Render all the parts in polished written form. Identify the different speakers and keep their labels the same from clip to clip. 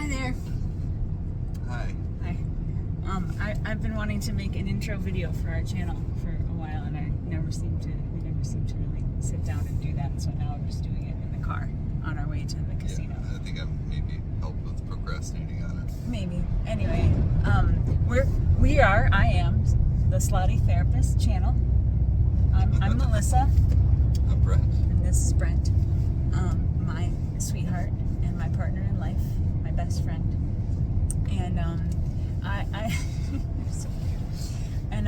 Speaker 1: Hi there.
Speaker 2: Hi.
Speaker 1: Hi. I've been wanting to make an intro video for our channel for a while, and we never seem to really sit down and do that. So now I'm just doing it in the car on our way to the casino.
Speaker 2: Yeah, I think I'm maybe helped with procrastinating on it.
Speaker 1: Maybe. Anyway, I am the Slotty Therapist channel. I'm Melissa.
Speaker 2: I'm Brent.
Speaker 1: And this is Brent, my sweetheart and my partner in life, my best friend. And so cute. And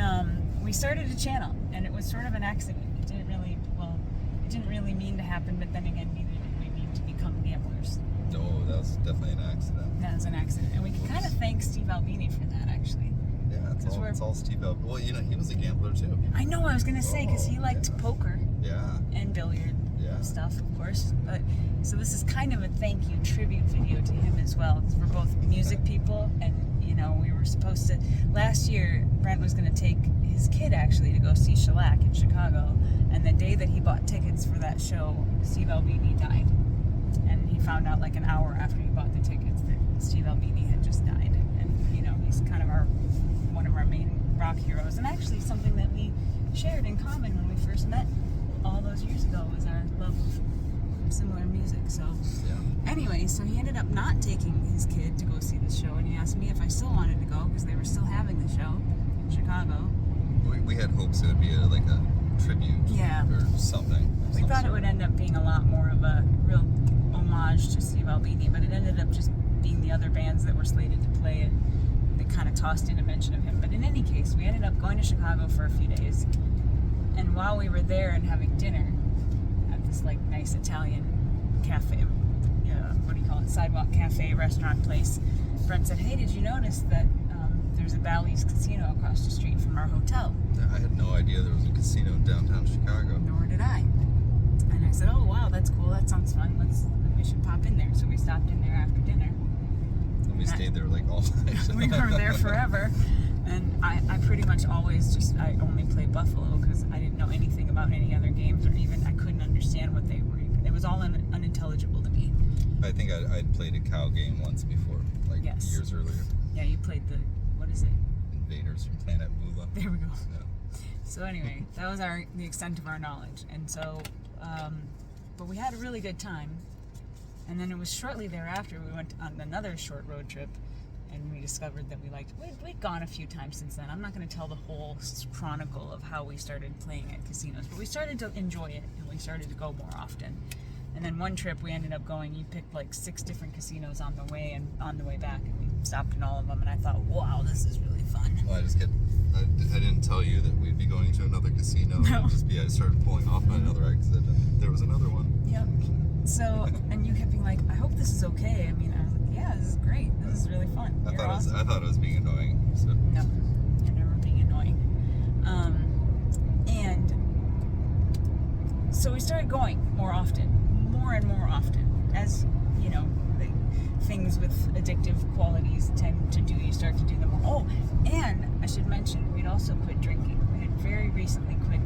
Speaker 1: we started a channel, and it was sort of an accident. It didn't really mean to happen, but then again, neither did we mean to become gamblers.
Speaker 2: No, that was definitely an accident.
Speaker 1: That was an accident, and we can kind of thank Steve Albini for that, actually.
Speaker 2: Yeah, it's all Steve Albini. Well, he was a gambler too.
Speaker 1: I know, I was going to say, because he liked poker.
Speaker 2: Yeah.
Speaker 1: And billiard stuff, of course. But so this is kind of a thank you tribute video to him as well, because we're both music people, and we were supposed to. Last year, Brent was going to take his kid actually to go see Shellac in Chicago, and the day that he bought tickets for that show, Steve Albini died, and he found out like an hour after he bought the tickets that Steve Albini had just died, and he's kind of one of our main rock heroes, and actually something that we shared in common when we first met all those years ago was our love of similar music. So anyway, so he ended up not taking his kid to go see the show, and he asked me if I still wanted to go because they were still having the show in Chicago.
Speaker 2: We had hopes it would be like a tribute or something.
Speaker 1: We thought it would end up being a lot more of a real homage to Steve Albini, but it ended up just being the other bands that were slated to play it. They kind of tossed in a mention of him. But in any case, we ended up going to Chicago for a few days. And while we were there and having dinner at this like nice Italian cafe, sidewalk cafe restaurant place, Brent said, "Hey, did you notice that there's a Bally's casino across the street from our hotel?"
Speaker 2: I had no idea there was a casino in downtown Chicago.
Speaker 1: Nor did I. And I said, "Oh wow, that's cool. That sounds fun. We should pop in there." So we stopped in there after dinner.
Speaker 2: And we stayed there like all night.
Speaker 1: We were there forever. And I pretty much always I only play Buffalo because I didn't know anything about any other games, or even I couldn't understand what they were even. It was all unintelligible to me.
Speaker 2: I think I'd played a cow game once before, years earlier.
Speaker 1: Yeah, you played what is it?
Speaker 2: Invaders from Planet Moolah.
Speaker 1: There we go.
Speaker 2: Yeah.
Speaker 1: So anyway, that was the extent of our knowledge. And so, but we had a really good time. And then it was shortly thereafter we went on another short road trip, and we discovered that we'd gone a few times since then. I'm not going to tell the whole chronicle of how we started playing at casinos, but we started to enjoy it, and we started to go more often. And then one trip we ended up going, you picked like 6 different casinos on the way and on the way back, and we stopped in all of them, and I thought, wow, this is really fun.
Speaker 2: Well, I didn't tell you that we'd be going to another casino.
Speaker 1: No.
Speaker 2: I started pulling off on another exit, and there was another one.
Speaker 1: Yep. So, and you kept being like, I hope this is okay. I mean, I was like, yeah, this is great. This is really fun.
Speaker 2: I thought it was being annoying. So.
Speaker 1: No, you're never being annoying. And so we started going more and more often, as things with addictive qualities tend to do. You start to do them more. Oh, and I should mention, we'd also quit drinking. We had very recently quit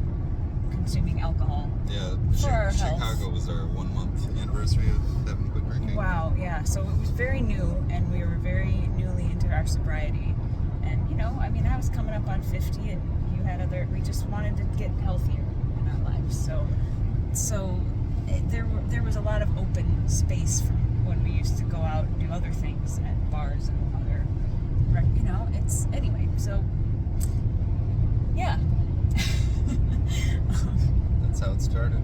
Speaker 1: consuming alcohol.
Speaker 2: Yeah,
Speaker 1: for our health.
Speaker 2: Chicago was our 1-month anniversary of having quit drinking.
Speaker 1: Wow, yeah. So it was very new, and we were very newly into our sobriety. And I was coming up on 50, and you had we just wanted to get healthier in our lives. So there was a lot of open space from when we used to go out and do other things at bars and other, anyway. So yeah.
Speaker 2: That's how it started.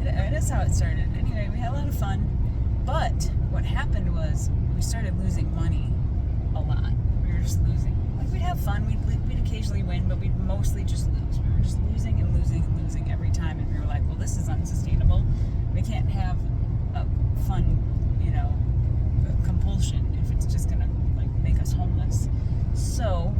Speaker 1: It is how it started. Anyway, we had a lot of fun, but what happened was we started losing money a lot. We were just losing. We'd have fun, we'd occasionally win, but we'd mostly just lose. We were just losing and losing and losing every time, and we were like, well, this is unsustainable. We can't have a fun, compulsion if it's just gonna make us homeless. So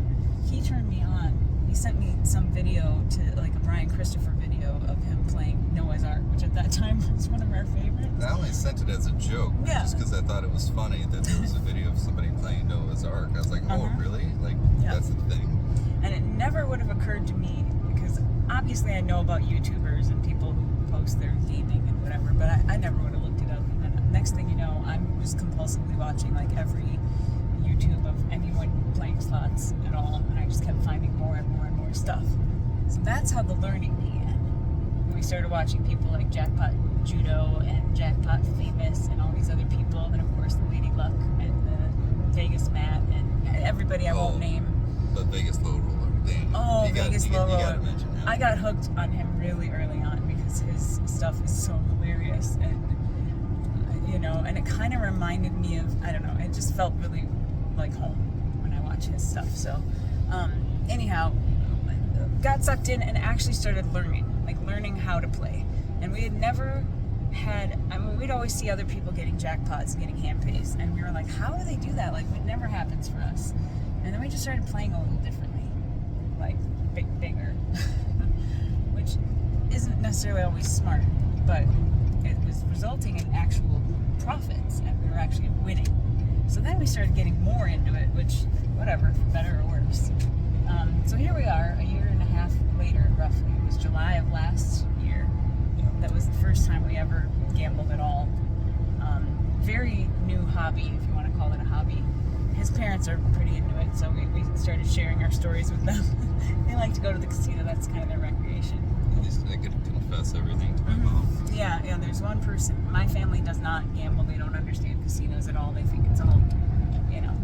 Speaker 1: he turned me on. He sent me some video a Brian Christopher video of him playing Noah's Ark, which at that time was one of our favorites.
Speaker 2: I only sent it as a joke, just because I thought it was funny that there was a video of somebody playing Noah's Ark. I was like, oh, really? That's the thing. And
Speaker 1: it never would have occurred to me, because obviously I know about YouTubers and people who post their gaming and whatever, but I never would have looked it up. And then next thing you know, I'm just compulsively watching like every YouTube of anyone playing slots at all, and I just kept finding more and more and more stuff. So that's how the learning began. We started watching people like Jackpot Judo and Jackpot Famous and all these other people, and of course the Lady Luck and the Vegas Matt and everybody I won't name.
Speaker 2: But Vegas Low Roller, damn.
Speaker 1: Oh, Vegas Low Roller.
Speaker 2: You gotta mention him.
Speaker 1: I got hooked on him really early on because his stuff is so hilarious, and and it kind of reminded me of, I don't know, it just felt really like home when I watch his stuff. So anyhow, got sucked in and actually started learning how to play. And we had never had, we'd always see other people getting jackpots and getting hand pays, and we were like, how do they do that? Like, it never happens for us. And then we just started playing a little differently, like bigger, which isn't necessarily always smart, but it was resulting in actual profits, and we were actually winning. So then we started getting more into it, which, whatever, for better or worse. So here we are, a year and a half later, roughly. It was July of last year. That was the first time we ever gambled at all. Very new hobby, if you want to call it a hobby. His parents are pretty into it, so we started sharing our stories with them. They like to go to the casino. That's kind of their recreation.
Speaker 2: At least I could confess everything to my mom.
Speaker 1: Yeah, there's one person. My family does not gamble. They don't understand casinos at all. They think it's all,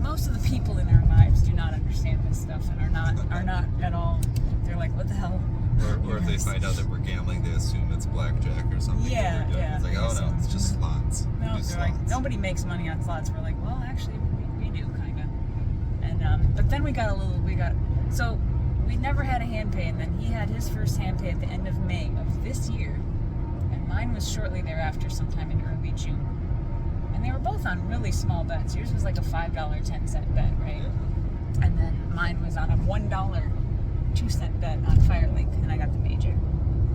Speaker 1: most of the people in our lives do not understand this stuff and are not at all. They're like, what the hell?
Speaker 2: Or if they find out that we're gambling, they assume it's blackjack or something.
Speaker 1: Yeah.
Speaker 2: It's like, oh no, it's just slots.
Speaker 1: No, they're like, nobody makes money on slots. We're like, well, actually, we do, kind of. And but then so we never had a hand pay, and then he had his first hand pay at the end of May of this year, and mine was shortly thereafter, sometime in early June. And they were both on really small bets. Yours was like a $5, 10-cent bet, right? Yeah. And then mine was on a $1, 2-cent bet on Firelink, and I got the major.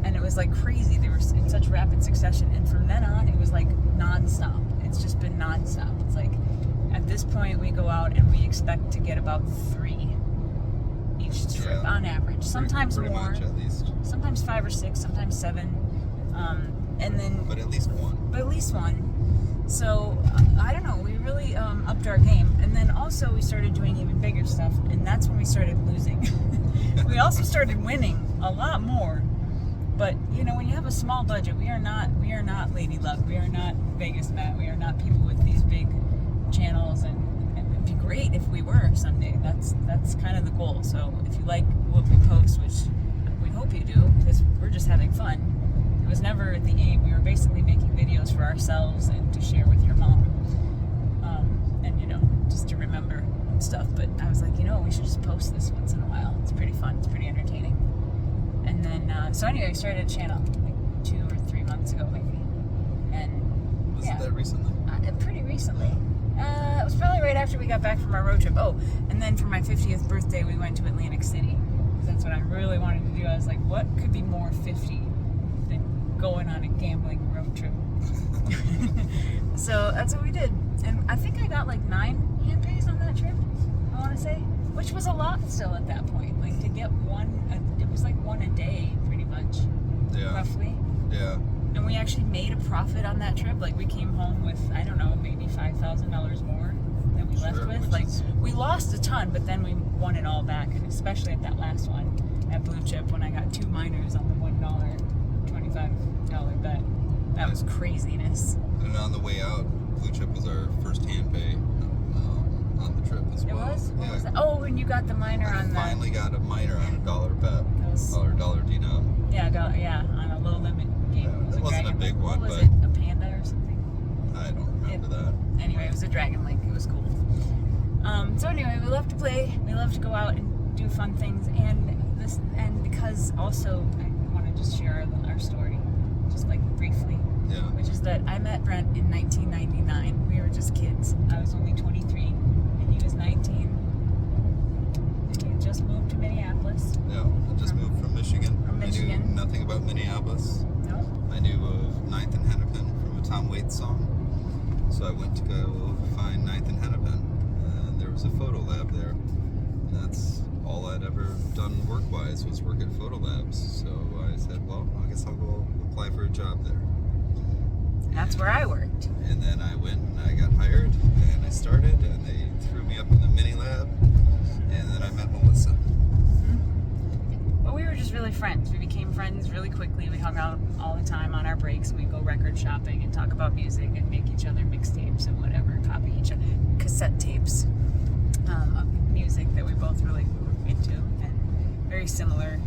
Speaker 1: And it was like crazy. They were in such rapid succession, and from then on, it was like nonstop. It's just been nonstop. It's like, at this point, we go out and we expect to get about 3 each trip on average. Sometimes
Speaker 2: pretty
Speaker 1: more,
Speaker 2: much, at least.
Speaker 1: Sometimes 5 or 6, sometimes 7, and then.
Speaker 2: But at least one. So I don't know. We really upped our game, and then also we started doing even bigger stuff, and that's when we started losing. We also started winning a lot more. But when you have a small budget, we are not Lady Luck. We are not Vegas Matt. We are not people with these big channels, and it'd be great if we were someday. That's kind of the goal. So if you like what we post, which we hope you do, because we're just having fun. It was never the aim. We were basically making videos for ourselves and to share with your mom, and just to remember stuff. But I was like, we should just post this once in a while. It's pretty fun. It's pretty entertaining. And then, so anyway, I started a channel like 2 or 3 months ago, maybe. And was it that recently?
Speaker 1: Pretty recently. It was probably right after we got back from our road trip. Oh, and then for my 50th birthday, we went to Atlantic City. That's what I really wanted to do. I was like, what could be more 50 than going on a gambling road trip? So that's what we did. And I think I got like 9 hand pays on that trip, I want to say, which was a lot still at that point. Like, to get it was like 1 a day, pretty much.
Speaker 2: Yeah.
Speaker 1: Roughly.
Speaker 2: Yeah.
Speaker 1: And we actually made a profit on that trip. Like, we came home with, I don't know, maybe $5,000 more than we left with. Like, we lost a ton, but then we won it all back. And especially at that last one at Blue Chip, when I got 2 minors on the $1, $25 bet. That was craziness.
Speaker 2: And on the way out, Blue Chip was our first hand pay on the trip as well.
Speaker 1: It was? What was that? Oh, when you got the minor on the...
Speaker 2: I finally got a minor on a $1 bet. Dollar denom.
Speaker 1: Yeah, on a low limit game.
Speaker 2: Yeah, it wasn't a big one,
Speaker 1: what was
Speaker 2: but...
Speaker 1: it, a panda or something?
Speaker 2: I don't remember that.
Speaker 1: Anyway, it was a Dragon Link. It was cool. So anyway, we love to play. We love to go out and do fun things. And because also, I want to just share our story, just like briefly.
Speaker 2: Yeah.
Speaker 1: Which is that I met Brent in 1999. We were just kids. I was only 23, and he was 19. And he had just moved to Minneapolis.
Speaker 2: Yeah, I just moved from Michigan.
Speaker 1: I knew
Speaker 2: nothing about Minneapolis.
Speaker 1: No.
Speaker 2: I knew of 9th and Hennepin from a Tom Waits song. So I went to go find 9th and Hennepin. And there was a photo lab there. And that's all I'd ever done work-wise was work at photo labs. So I said, well, I guess I'll go apply for a job there.
Speaker 1: That's where I worked.
Speaker 3: And then I went and I got hired and I started and they threw me up in the mini lab and then I met Melissa.
Speaker 1: But we were just really friends. We became friends really quickly. We hung out all the time on our breaks and we'd go record shopping and talk about music and make each other mixtapes and whatever, copy each other, cassette tapes of music that we both really were into and very similar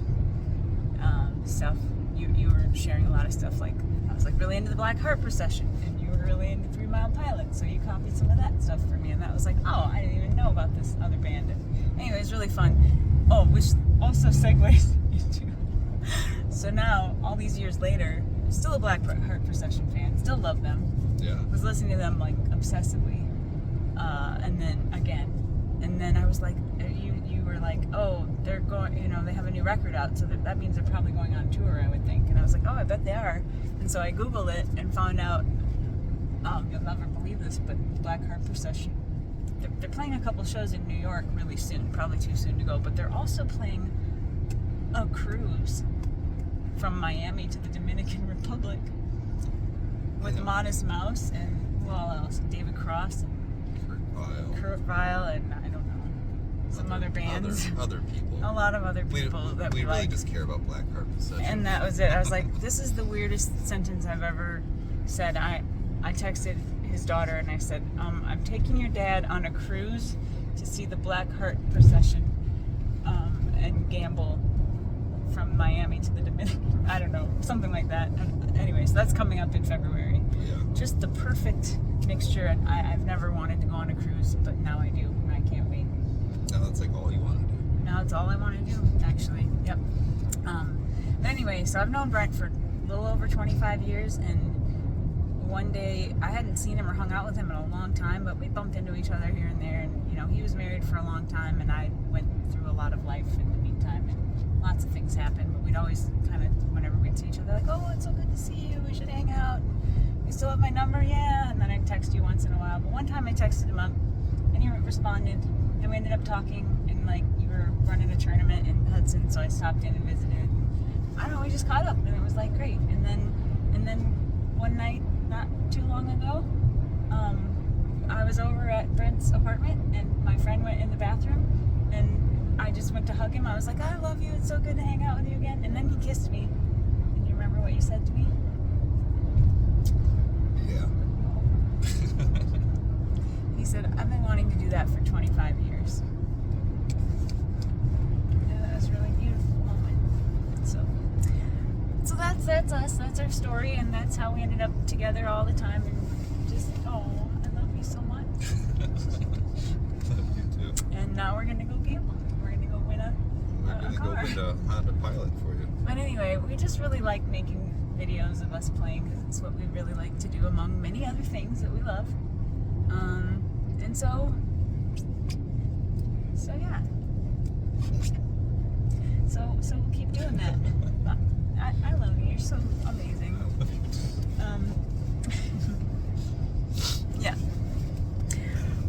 Speaker 1: stuff. You were sharing a lot of stuff, like I was like really into the Black Heart Procession and you were really into 3 Mile Pilot, so you copied some of that stuff for me and that was like, oh, I didn't even know about this other band. And anyway, it was really fun. Oh, which also segues into so now all these years later, still a Black Heart Procession fan, still love them.
Speaker 3: Yeah.
Speaker 1: Was listening to them like obsessively, and then again, and then I was like, you were like, oh, they're going, you know, they have a new record out, so that means they're probably going on tour, I would think. And I was like, oh, I bet they are. And so I Googled it and found out, you'll never believe this, but Black Heart Procession, they're playing a couple shows in New York really soon, probably too soon to go, but they're also playing a cruise from Miami to the Dominican Republic with Modest Mouse and who all else? David Cross and Kurt Vile and I don't know, some other bands.
Speaker 3: Other people.
Speaker 1: A lot of other people that we
Speaker 3: really
Speaker 1: like.
Speaker 3: just care about Black Heart Procession.
Speaker 1: And that was it. I was like, this is the weirdest sentence I've ever said. I texted his daughter and I said, I'm taking your dad on a cruise to see the Black Heart Procession and gamble from Miami to the Dominican. I don't know, something like that. Anyway, so that's coming up in February.
Speaker 3: Yeah.
Speaker 1: Just the perfect mixture. And I've never wanted to go on a cruise, but now I do. And I can't wait.
Speaker 3: Now that's like all you want to do.
Speaker 1: Now it's all I want to do, actually. Yep. But anyway, so I've known Brent for a little over 25 years, and one day I hadn't seen him or hung out with him in a long time, but we bumped into each other here and there, and you know, he was married for a long time, and I went through a lot of life in the meantime, and lots of things happened, but we'd always kind of, whenever we'd see each other, like, oh, it's so good to see you, we should hang out. You still have my number? Yeah. And then I'd text you once in a while, but one time I texted him up, and he responded, and we ended up talking, and like, you were running a tournament in Hudson, so I stopped in and visited. I don't know, we just caught up, and it was like great. And then one night, not too long ago, I was over at Brent's apartment, and my friend went in the bathroom, and I just went to hug him. I was like, I love you, it's so good to hang out with you again. And then he kissed me. And you remember what you said to me?
Speaker 3: Yeah.
Speaker 1: He said, I've been wanting to do that for 25 years. And that was a really beautiful moment. So that's us. That's our story, and that's how we ended up together all the time. And just, oh, I love you so much.
Speaker 3: Love you too.
Speaker 1: And now we're gonna go gamble. We're gonna go win a car.
Speaker 3: Go win a Honda Pilot for you.
Speaker 1: But anyway, we just really like making videos of us playing because it's what we really like to do among many other things that we love. And so yeah. So we'll keep doing that. I love you. You're so amazing. Yeah.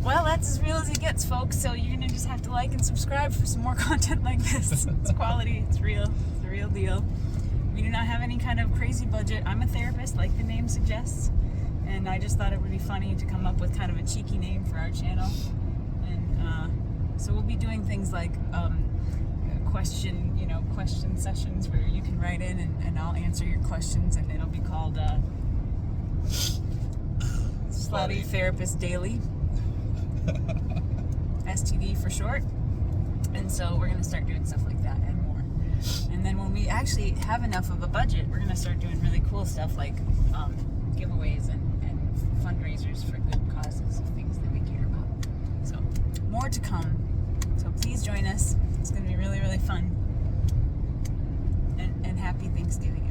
Speaker 1: Well, that's as real as it gets, folks. So you're gonna just have to like and subscribe for some more content like this. It's quality. It's real. It's the real deal. We do not have any kind of crazy budget. I'm a therapist, like the name suggests, and I just thought it would be funny to come up with kind of a cheeky name for our channel. And so we'll be doing things like question sessions where you can write in and I'll answer your questions, and it'll be called Slotty Therapist Daily. STD for short. And so we're going to start doing stuff like that and more. And then when we actually have enough of a budget, we're going to start doing really cool stuff like giveaways and fundraisers for good causes of things that we care about. So more to come. So please join us. It's going to be really, really fun. And happy Thanksgiving,